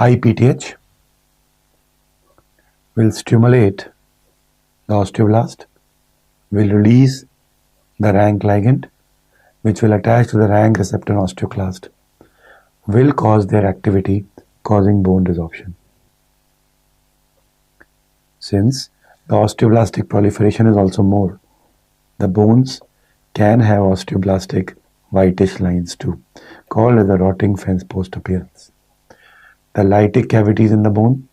high PTH will stimulate the osteoblast, will release the rank ligand, which will attach to the rank receptor osteoclast, will cause their activity, causing bone resorption. Since the osteoblastic proliferation is also more, the bones can have osteoblastic whitish lines too, called as the rotting fence post appearance. The lytic cavities in the bone,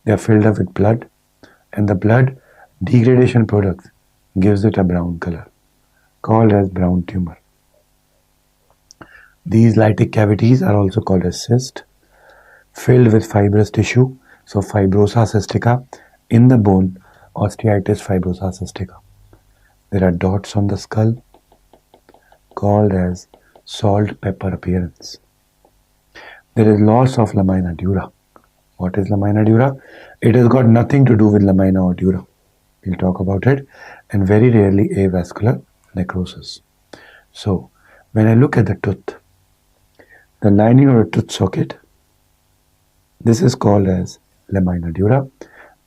they are filled up with blood, and the blood degradation products gives it a brown color, called as brown tumor. These lytic cavities are also called as cyst, filled with fibrous tissue, so fibrosa cystica in the bone, osteitis fibrosa cystica. There are dots on the skull, called as salt pepper appearance. There is loss of lamina dura. What is lamina dura? It has got nothing to do with lamina or dura. We'll talk about it. And very rarely avascular necrosis. So, when I look at the tooth, the lining of a tooth socket, this is called as lamina dura,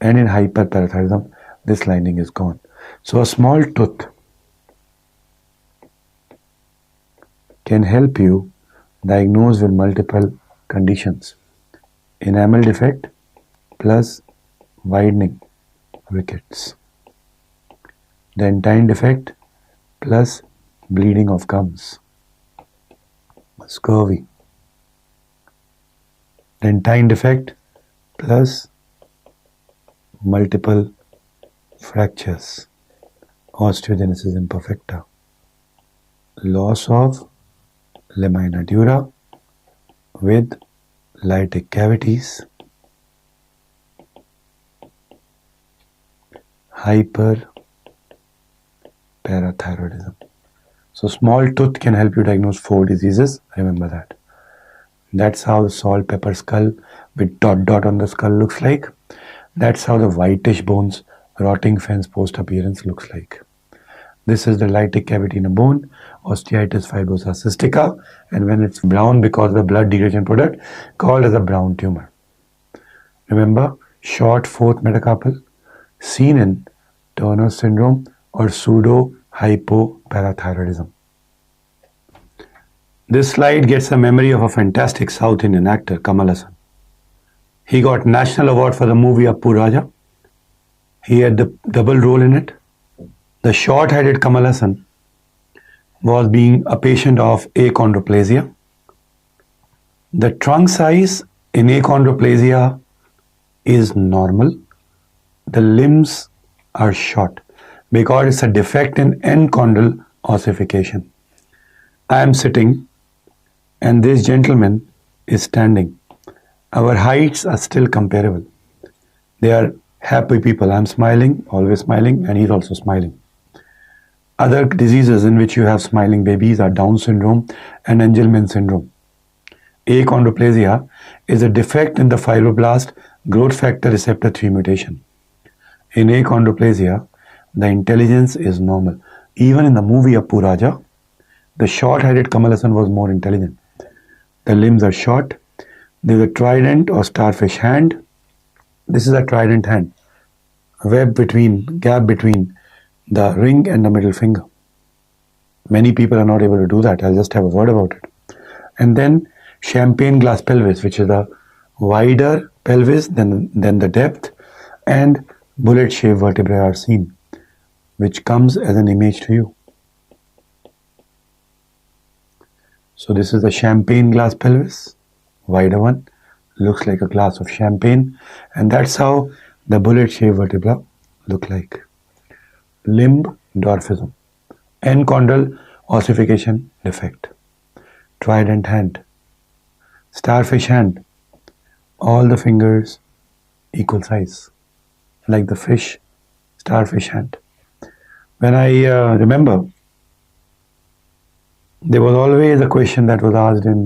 and in hyperparathyroidism, this lining is gone. So a small tooth can help you diagnose with multiple conditions. Enamel defect plus widening rickets. Dentine defect plus bleeding of gums. Scurvy. Dentine defect plus multiple fractures. Osteogenesis imperfecta. Loss of lamina dura with lytic cavities. Hyperparathyroidism. So small tooth can help you diagnose 4 diseases. Remember that. That's how the salt pepper skull with dot on the skull looks like. That's how the whitish bones, rotting fence post appearance looks like. This is the lytic cavity in a bone, osteitis fibrosa cystica, and when it's brown because of the blood degradation product, called as a brown tumor. Remember, short fourth metacarpal, seen in Turner syndrome or pseudo hypoparathyroidism. This slide gets a memory of a fantastic South Indian actor, Kamal Haasan. He got National Award for the movie Appu Raja. He had the double role in it. The short-headed Kamal Haasan was being a patient of achondroplasia. The trunk size in achondroplasia is normal. The limbs are short because it's a defect in enchondral ossification. I am sitting and this gentleman is standing. Our heights are still comparable. They are happy people. I'm smiling, always smiling, and he's also smiling. Other diseases in which you have smiling babies are Down syndrome and Angelman syndrome. Achondroplasia is a defect in the fibroblast growth factor receptor 3 mutation. In achondroplasia, the intelligence is normal. Even in the movie Appu Raja, the short-headed Kamal Haasan was more intelligent. The limbs are short. There is a trident or starfish hand. This is a trident hand. Gap between the ring and the middle finger. Many people are not able to do that. I'll just have a word about it. And then champagne glass pelvis, which is a wider pelvis than the depth, and bullet-shaped vertebrae are seen, which comes as an image to you. So this is the champagne glass pelvis, wider one, looks like a glass of champagne, and that's how the bullet-shaped vertebra look like. Limb dwarfism, enchondral ossification defect, trident hand, starfish hand, all the fingers equal size, like the fish, starfish hand. When I remember, there was always a question that was asked in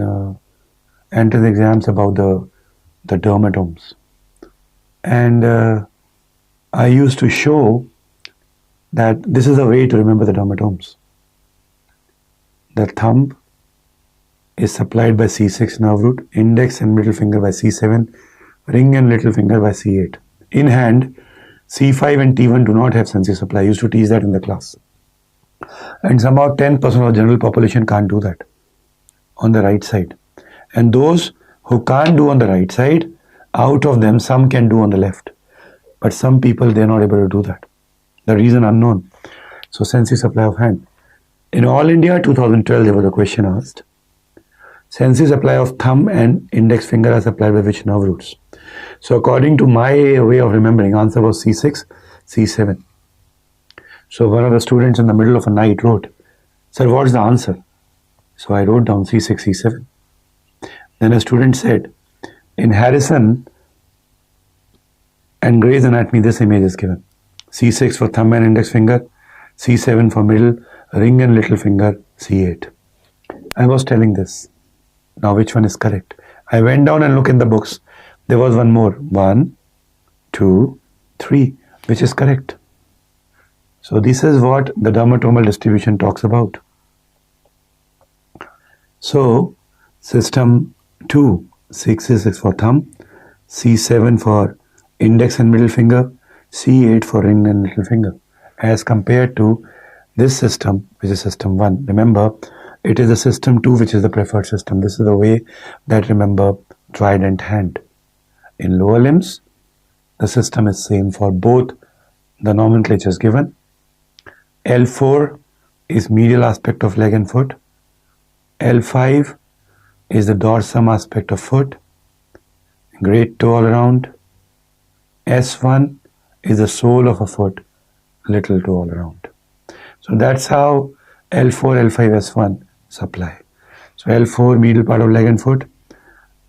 entrance exams about the dermatomes. And I used to show that this is a way to remember the dermatomes. The thumb is supplied by C6 nerve root, index and middle finger by C7, ring and little finger by C8. In hand, C5 and T1 do not have sensory supply. I used to teach that in the class. And somehow 10% of the general population can't do that on the right side. And those who can't do on the right side, out of them, some can do on the left. But some people, they're not able to do that. The reason unknown. So sensory supply of hand. In All India 2012, there was a question asked. Sensory supply of thumb and index finger are supplied by which nerve roots? So according to my way of remembering, answer was C6, C7. So one of the students in the middle of a night wrote, "Sir, what's the answer?" So I wrote down C6, C7. Then a student said, in Harrison and Gray's Anatomy, this image is given. C6 for thumb and index finger, C7 for middle, ring and little finger, C8. I was telling this. Now which one is correct? I went down and looked in the books. There was one more. 1, 2, 3. Which is correct? So this is what the dermatomal distribution talks about. So system 2, 6 is for thumb, C7 for index and middle finger, C8 for ring and little finger, as compared to this system, which is system 1. Remember, it is the system 2 which is the preferred system. This is the way that, remember, trident hand. In lower limbs, the system is same for both the nomenclatures given. L4 is medial aspect of leg and foot. L5 is the dorsum aspect of foot. Great toe all around. S1 is the sole of a foot, little toe all around. So that's how L4, L5, S1 supply. So L4 medial part of leg and foot.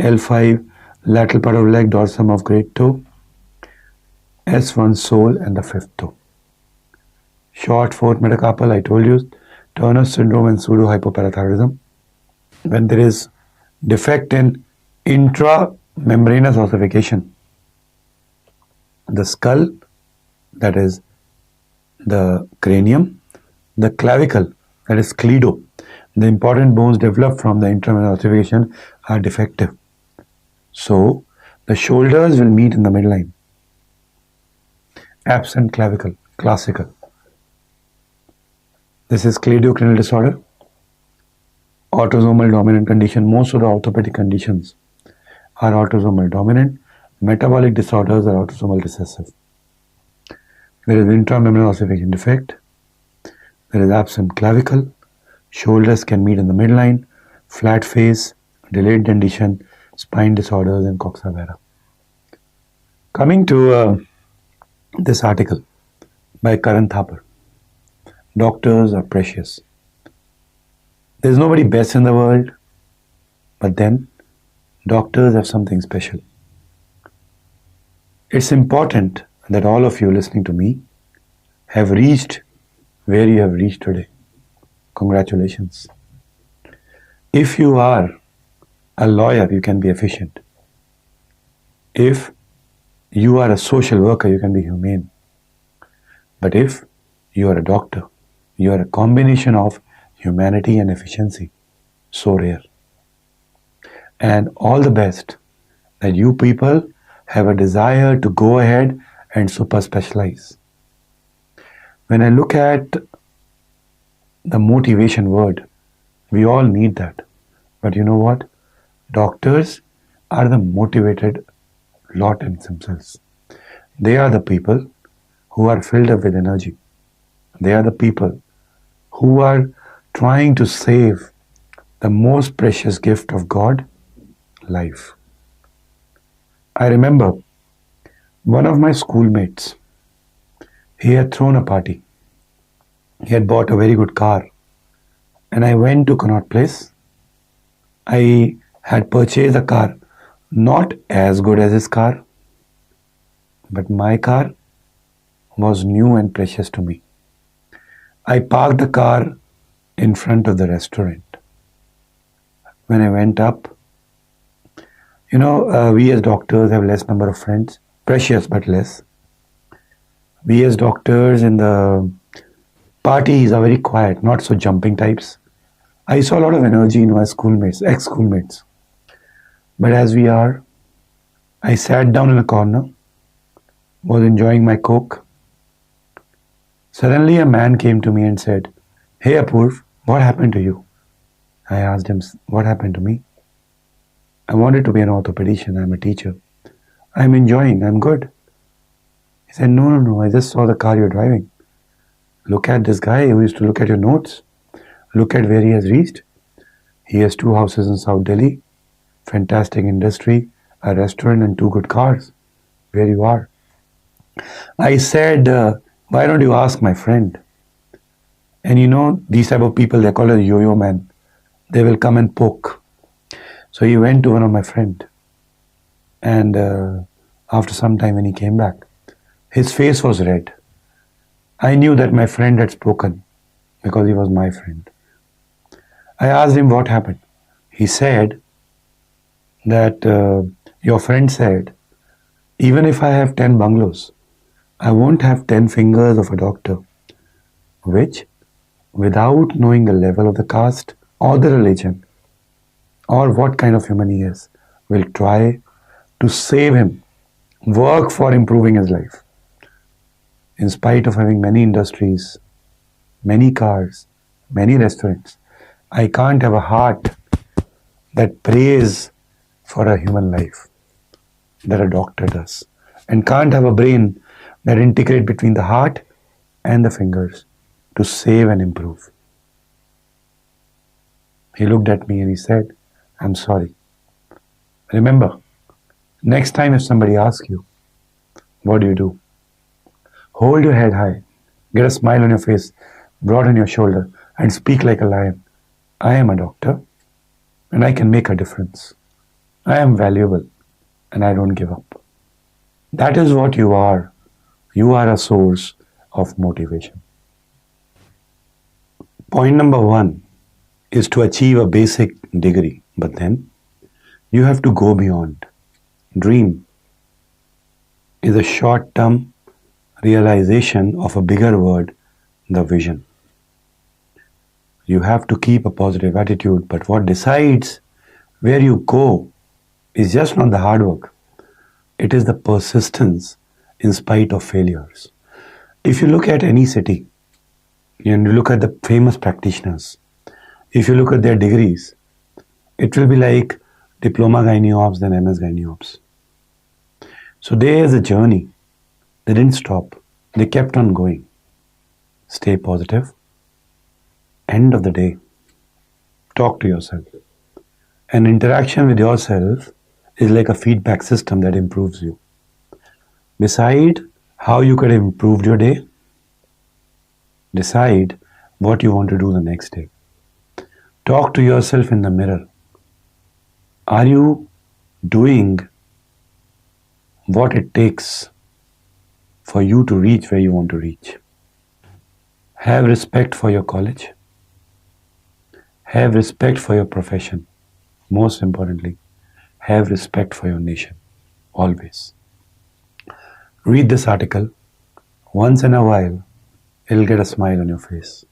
L5 lateral part of leg, dorsum of great toe. S1 sole and the fifth toe. Short fourth metacarpal, I told you, Turner syndrome and pseudo hypoparathyroidism. When there is defect in intramembranous ossification, the skull, that is the cranium, the clavicle, that is cledo, the important bones developed from the intramembranous ossification are defective. So the shoulders will meet in the midline. Absent clavicle, classical. This is cleidocranial disorder, autosomal dominant condition. Most of the orthopedic conditions are autosomal dominant. Metabolic disorders are autosomal recessive. There is intramembranous ossification defect. There is absent clavicle. Shoulders can meet in the midline. Flat face, delayed dentition, spine disorders, and coxa vara. Coming to this article by Karan Thapar. Doctors are precious. There's nobody best in the world, but then doctors have something special. It's important that all of you listening to me have reached where you have reached today. Congratulations. If you are a lawyer, you can be efficient. If you are a social worker, you can be humane. But if you are a doctor, you are a combination of humanity and efficiency. So rare. And all the best that you people have a desire to go ahead and super specialize. When I look at the motivation word, we all need that. But you know what? Doctors are the motivated lot in themselves. They are the people who are filled up with energy. They are the people who are trying to save the most precious gift of God, life. I remember one of my schoolmates, he had thrown a party. He had bought a very good car. And I went to Connaught Place. I had purchased a car not as good as his car, but my car was new and precious to me. I parked the car in front of the restaurant. When I went up, we as doctors have less number of friends, precious but less. We as doctors in the parties are very quiet, not so jumping types. I saw a lot of energy in my schoolmates, ex-schoolmates. But as we are, I sat down in a corner, was enjoying my coke. Suddenly a man came to me and said, "Hey Apurv, what happened to you?" I asked him, "What happened to me?" "I wanted to be an orthopedician. I'm a teacher. I'm enjoying. I'm good." He said, "No, no, no. I just saw the car you're driving. Look at this guy who used to look at your notes. Look at where he has reached. He has 2 houses in South Delhi, fantastic industry, a restaurant and 2 good cars. Where you are." I said, "Why don't you ask my friend?" And you know, these type of people, they're called a yo-yo man. They will come and poke. So he went to one of my friend. And after some time when he came back, his face was red. I knew that my friend had spoken because he was my friend. I asked him what happened. He said that your friend said, even if I have 10 bungalows, I won't have 10 fingers of a doctor, which, without knowing the level of the caste or the religion or what kind of human he is, will try to save him, work for improving his life. In spite of having many industries, many cars, many restaurants, I can't have a heart that prays for a human life that a doctor does, and can't have a brain that integrate between the heart and the fingers to save and improve. He looked at me and he said, "I'm sorry. Remember, next time if somebody asks you, what do? Hold your head high, get a smile on your face, broaden your shoulder, and speak like a lion. I am a doctor, and I can make a difference. I am valuable, and I don't give up." That is what you are. You are a source of motivation. Point number 1 is to achieve a basic degree, but then you have to go beyond. Dream is a short-term realization of a bigger word, the vision. You have to keep a positive attitude, but what decides where you go is just not the hard work. It is the persistence in spite of failures. If you look at any city, and you look at the famous practitioners, if you look at their degrees, it will be like Diploma Gynae Obs, then MS Gynae Obs. So there is a journey. They didn't stop. They kept on going. Stay positive. End of the day, talk to yourself. An interaction with yourself is like a feedback system that improves you. Decide how you could have improved your day. Decide what you want to do the next day. Talk to yourself in the mirror. Are you doing what it takes for you to reach where you want to reach? Have respect for your college. Have respect for your profession. Most importantly, have respect for your nation. Always. Read this article. Once in a while, it'll get a smile on your face.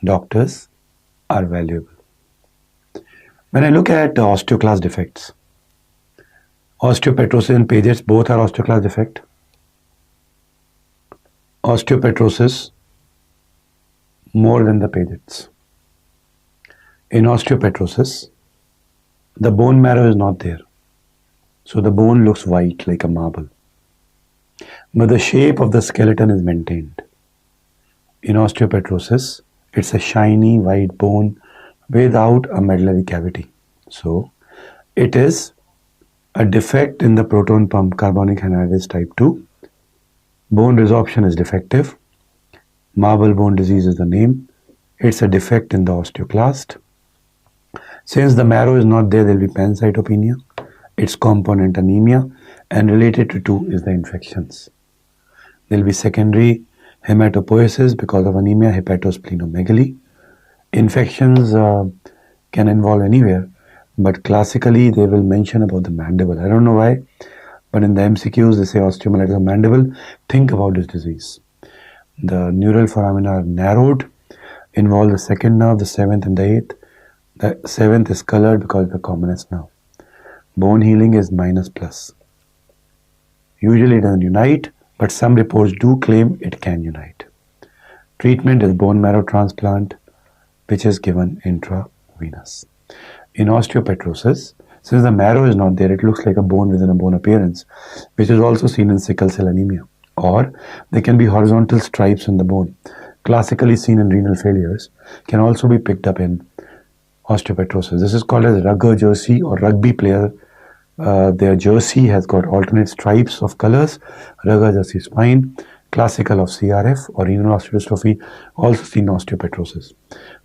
Doctors are valuable. When I look at osteoclast defects, osteopetrosis and Paget's both are osteoclast defect. Osteopetrosis more than the Paget's. In osteopetrosis, the bone marrow is not there. So the bone looks white like a marble. But the shape of the skeleton is maintained. In osteopetrosis, it's a shiny white bone without a medullary cavity. So it is a defect in the proton pump carbonic anhydrase type 2. Bone resorption is defective. Marble bone disease is the name. It's a defect in the osteoclast. Since the marrow is not there, there will be pancytopenia, its component anemia, and related to 2 is the infections. There will be secondary hematopoiesis because of anemia, hepatosplenomegaly. Infections can involve anywhere, but classically they will mention about the mandible. I don't know why, but in the MCQs they say osteomyelitis of mandible. Think about this disease. The neural foramina are narrowed, involve the 2nd nerve, the 7th and the 8th. The seventh is colored because the commonest now. Bone healing is minus plus. Usually it doesn't unite, but some reports do claim it can unite. Treatment is bone marrow transplant, which is given intravenous. In osteopetrosis, since the marrow is not there, it looks like a bone within a bone appearance, which is also seen in sickle cell anemia. Or there can be horizontal stripes in the bone, classically seen in renal failures, can also be picked up in osteopetrosis. This is called as rugger jersey or rugby player. Their jersey has got alternate stripes of colors, rugger jersey spine, classical of CRF or renal osteodystrophy, also seen in osteopetrosis.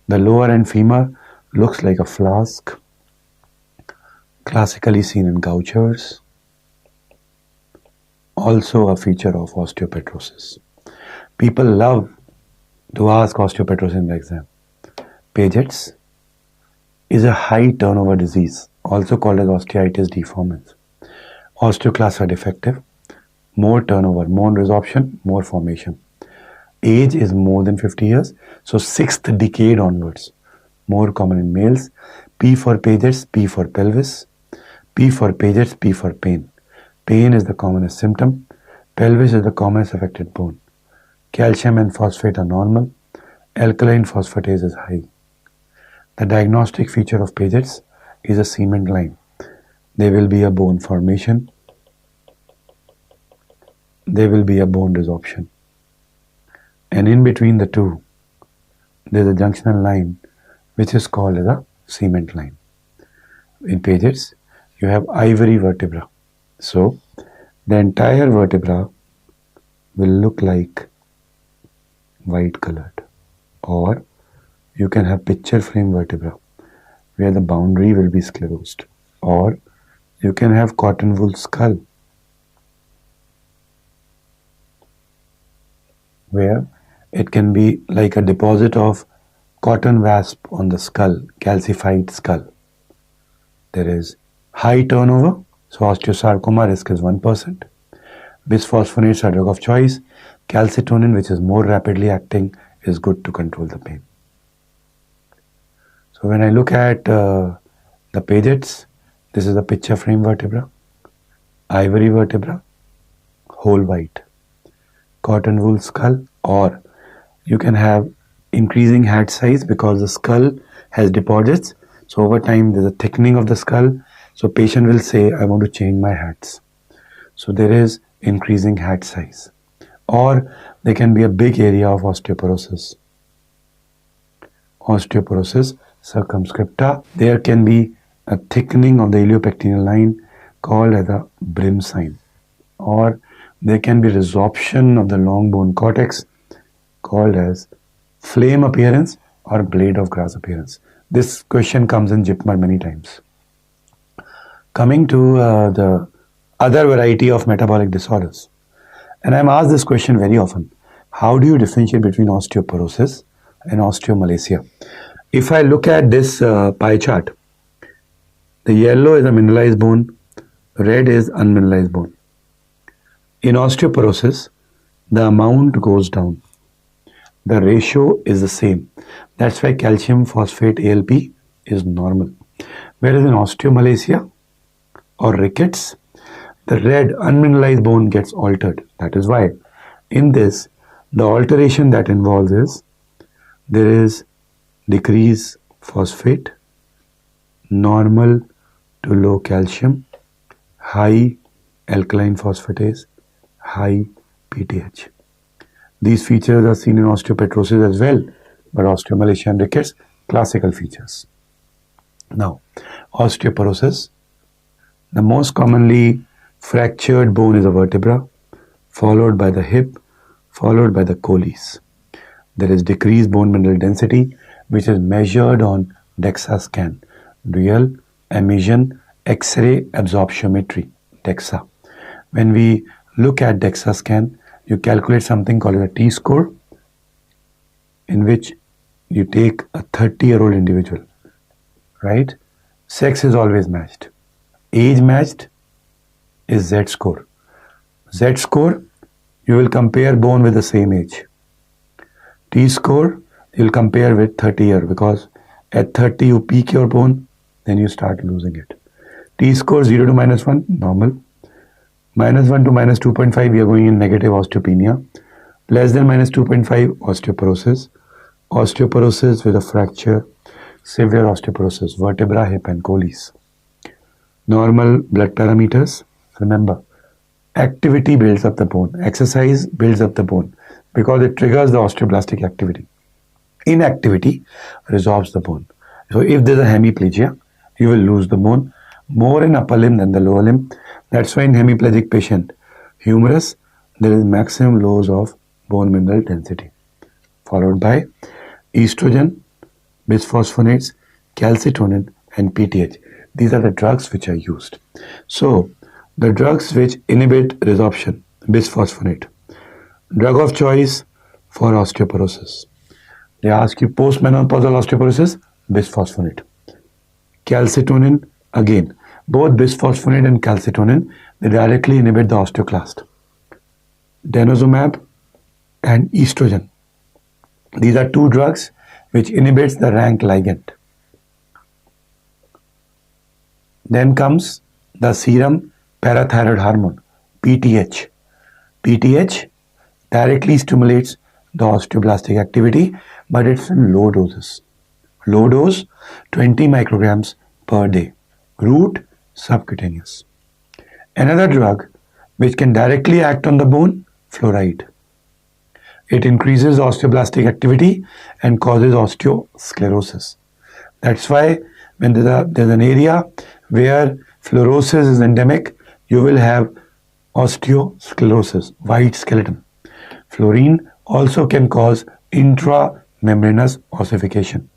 The lower end femur looks like a flask, classically seen in Gauchers, also a feature of osteopetrosis. People love to ask osteopetrosis in the exam. Paget's is a high turnover disease, also called as osteitis deformans. Osteoclasts are defective, more turnover, more resorption, more formation. Age is more than 50 years, so 6th decade onwards. More common in males. P for Paget's, P for pelvis. P for Paget's, P for pain. Pain is the commonest symptom. Pelvis is the commonest affected bone. Calcium and phosphate are normal. Alkaline phosphatase is high. The diagnostic feature of Paget's is a cement line. There will be a bone formation. There will be a bone resorption. And in between the two, there is a junctional line which is called as a cement line. In Paget's, you have ivory vertebra. So, the entire vertebra will look like white colored. Or you can have picture frame vertebra where the boundary will be sclerosed. Or you can have cotton wool skull where it can be like a deposit of cotton wasp on the skull, calcified skull. There is high turnover, so osteosarcoma risk is 1%. Bisphosphonates are drug of choice. Calcitonin, which is more rapidly acting, is good to control the pain. So when I look at the Paget's, this is a picture frame vertebra, ivory vertebra, whole white, cotton wool skull, or you can have increasing hat size because the skull has deposits. So over time there's a thickening of the skull. So patient will say, I want to change my hats. So there is increasing hat size. Or there can be a big area of osteoporosis. Osteoporosis circumscripta. There can be a thickening of the iliopectineal line called as a brim sign. Or there can be resorption of the long bone cortex called as flame appearance or blade of grass appearance. This question comes in JIPMER many times. Coming to the other variety of metabolic disorders, and I'm asked this question very often: how do you differentiate between osteoporosis and osteomalacia? If I look at this pie chart, the yellow is a mineralized bone, red is unmineralized bone. In osteoporosis, the amount goes down. The ratio is the same. That's why calcium phosphate ALP is normal. Whereas in osteomalacia or rickets, the red unmineralized bone gets altered. That is why in this, the alteration that involves is there is decrease phosphate, normal to low calcium, high alkaline phosphatase, high PTH. These features are seen in osteopetrosis as well, but osteomalacia and rickets, classical features. Now, osteoporosis, the most commonly fractured bone is a vertebra, followed by the hip, followed by the cholis. There is decreased bone mineral density, which is measured on DEXA scan, dual emission X-ray absorptiometry, DEXA. When we look at DEXA scan, you calculate something called a T-score, in which you take a 30-year-old individual, right? Sex is always matched. Age matched is Z-score. Z-score, you will compare bone with the same age. T-score, you will compare with 30 years because At 30, you peak your bone, then you start losing it. T-score 0 to -1, normal. -1 to -2.5, we are going in negative osteopenia. Less than -2.5, osteoporosis. Osteoporosis with a fracture, severe osteoporosis, vertebra, hip and colis. Normal blood parameters. Remember, activity builds up the bone. Exercise builds up the bone because it triggers the osteoblastic activity. Inactivity resorbs the bone. So if there's a hemiplegia, you will lose the bone more in upper limb than the lower limb. That's why in hemiplegic patient, humerus, there is maximum loss of bone mineral density, followed by estrogen, bisphosphonates, calcitonin, and PTH. These are the drugs which are used. So the drugs which inhibit resorption, bisphosphonate, drug of choice for osteoporosis. They ask you postmenopausal osteoporosis, bisphosphonate. Calcitonin, again, both bisphosphonate and calcitonin, they directly inhibit the osteoclast. Denosumab and estrogen. These are two drugs which inhibits the rank ligand. Then comes the serum parathyroid hormone, PTH. PTH directly stimulates the osteoblastic activity, but it's in low doses. Low dose, 20 micrograms per day. Root, subcutaneous. Another drug which can directly act on the bone, fluoride. It increases osteoblastic activity and causes osteosclerosis. That's why when there's an area where fluorosis is endemic, you will have osteosclerosis, white skeleton. Fluorine also can cause intramembranous ossification.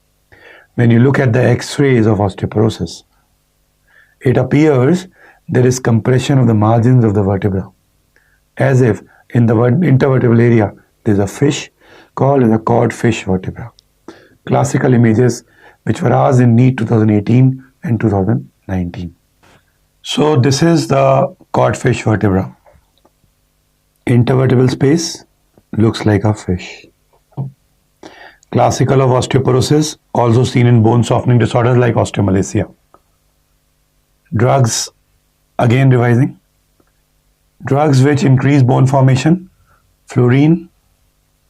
When you look at the X-rays of osteoporosis, it appears there is compression of the margins of the vertebra, as if in the intervertebral area there is a fish called as a codfish vertebra. Classical images which were asked in NEET 2018 and 2019. So this is the codfish vertebra. Intervertebral space looks like a fish. Classical of osteoporosis, also seen in bone softening disorders like osteomalacia. Drugs, again revising. Drugs which increase bone formation, fluorine,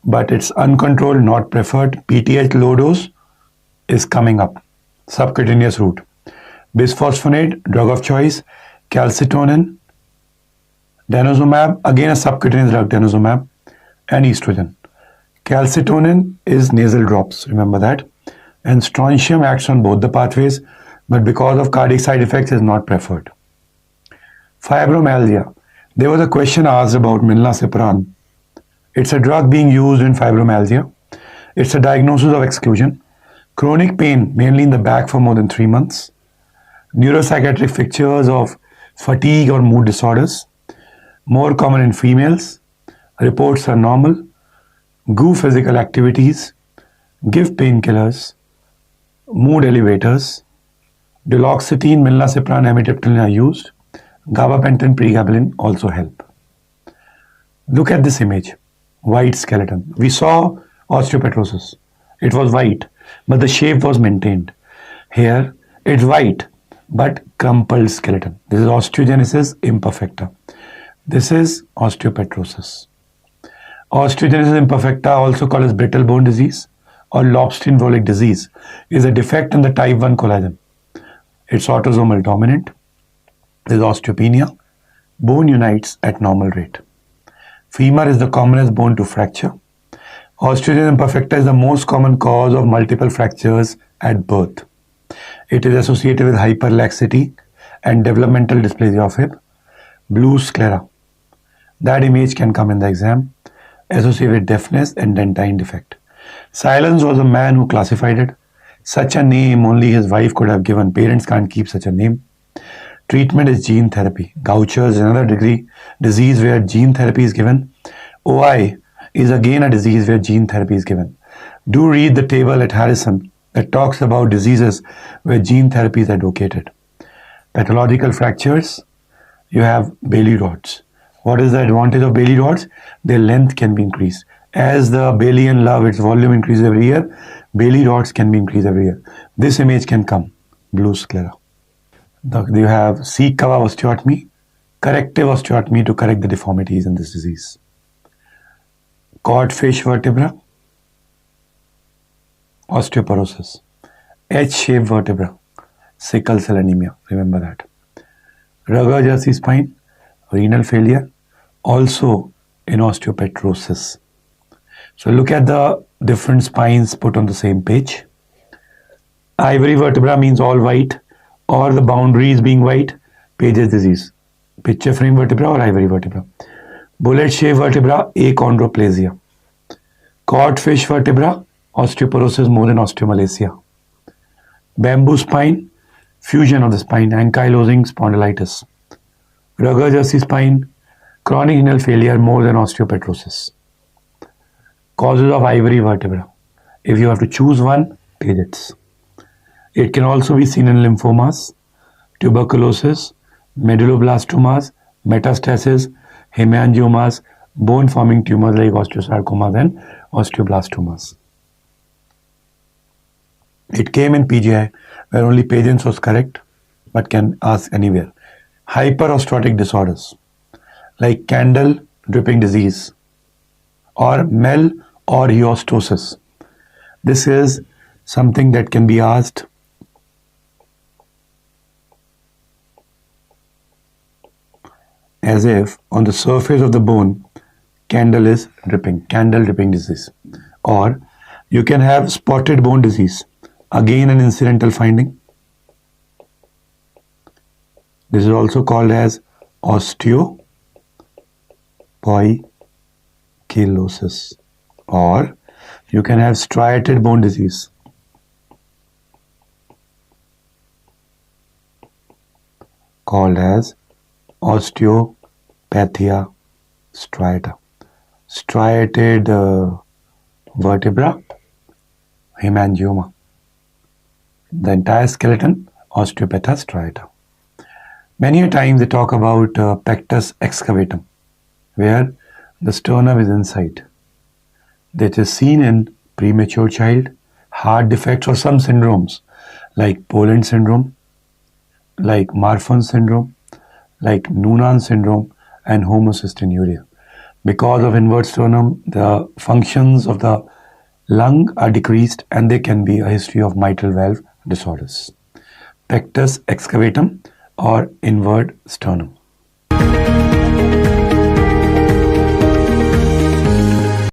but it's uncontrolled, not preferred. PTH low dose is coming up. Subcutaneous route. Bisphosphonate, drug of choice. Calcitonin, denosumab, again a subcutaneous drug, denosumab, and estrogen. Calcitonin is nasal drops, remember that. And strontium acts on both the pathways, but because of cardiac side effects is not preferred. Fibromyalgia. There was a question asked about milnacipran. It's a drug being used in fibromyalgia. It's a diagnosis of exclusion. Chronic pain, mainly in the back for more than 3 months. Neuropsychiatric features of fatigue or mood disorders. More common in females. Reports are normal. Do physical activities. Give painkillers. Mood elevators. Duloxetine, milnacipran, amitriptyline are used. Gabapentin, pregabalin also help. Look at this image. White skeleton. We saw osteopetrosis. It was white, but the shape was maintained. Here, it's white, but crumpled skeleton. This is osteogenesis imperfecta. This is osteopetrosis. Osteogenesis imperfecta, also called as brittle bone disease or Lobstein-Volek disease, is a defect in the type 1 collagen. It's autosomal dominant. There is osteopenia. Bone unites at normal rate. Femur is the commonest bone to fracture. Osteogenesis imperfecta is the most common cause of multiple fractures at birth. It is associated with hyperlaxity and developmental dysplasia of hip. Blue sclera. That image can come in the exam. Associated with deafness and dentine defect. Silence was a man who classified it. Such a name only his wife could have given. Parents can't keep such a name. Treatment is gene therapy. Gaucher's is another disease where gene therapy is given. OI is again a disease where gene therapy is given. Do read the table at Harrison that talks about diseases where gene therapy is advocated. Pathological fractures, you have Bailey rods. What is the advantage of Bailey rods? Their length can be increased. As the Bailey and love, its volume increases every year, Bailey rods can be increased every year. This image can come, blue sclera. You have C. cava osteotomy, corrective osteotomy to correct the deformities in this disease. Codfish vertebra, osteoporosis. H-shaped vertebra, sickle cell anemia, remember that. Rugger jersey spine, renal failure, also in osteopetrosis. So look at the different spines put on the same page. Ivory vertebra means all white, or the boundaries being white, Paget's disease. Picture frame vertebra or ivory vertebra. Bullet shaped vertebra, achondroplasia. Codfish vertebra, osteoporosis more than osteomalacia. Bamboo spine, fusion of the spine, ankylosing spondylitis. Rugger jersey spine, chronic renal failure more than osteopetrosis. Causes of ivory vertebra. If you have to choose one, Paget's. It can also be seen in lymphomas, tuberculosis, medulloblastomas, metastasis, hemangiomas, bone-forming tumors like osteosarcomas and osteoblastomas. It came in PGI where only Paget's was correct, but can ask anywhere. Hyperostotic disorders like candle dripping disease or Mel or eostosis. This is something that can be asked as if on the surface of the bone candle is dripping, candle dripping disease. Or you can have spotted bone disease, again an incidental finding. This is also called as osteopoikilosis. Or you can have striated bone disease. Called as osteopathia striata. Striated vertebra, hemangioma. The entire skeleton, osteopatha striata. Many a times they talk about pectus excavatum, where the sternum is inside. That is seen in premature child, heart defects or some syndromes like Poland syndrome, like Marfan syndrome, like Noonan syndrome and homocystinuria. Because of inward sternum, the functions of the lung are decreased and there can be a history of mitral valve disorders. Pectus excavatum or inward sternum.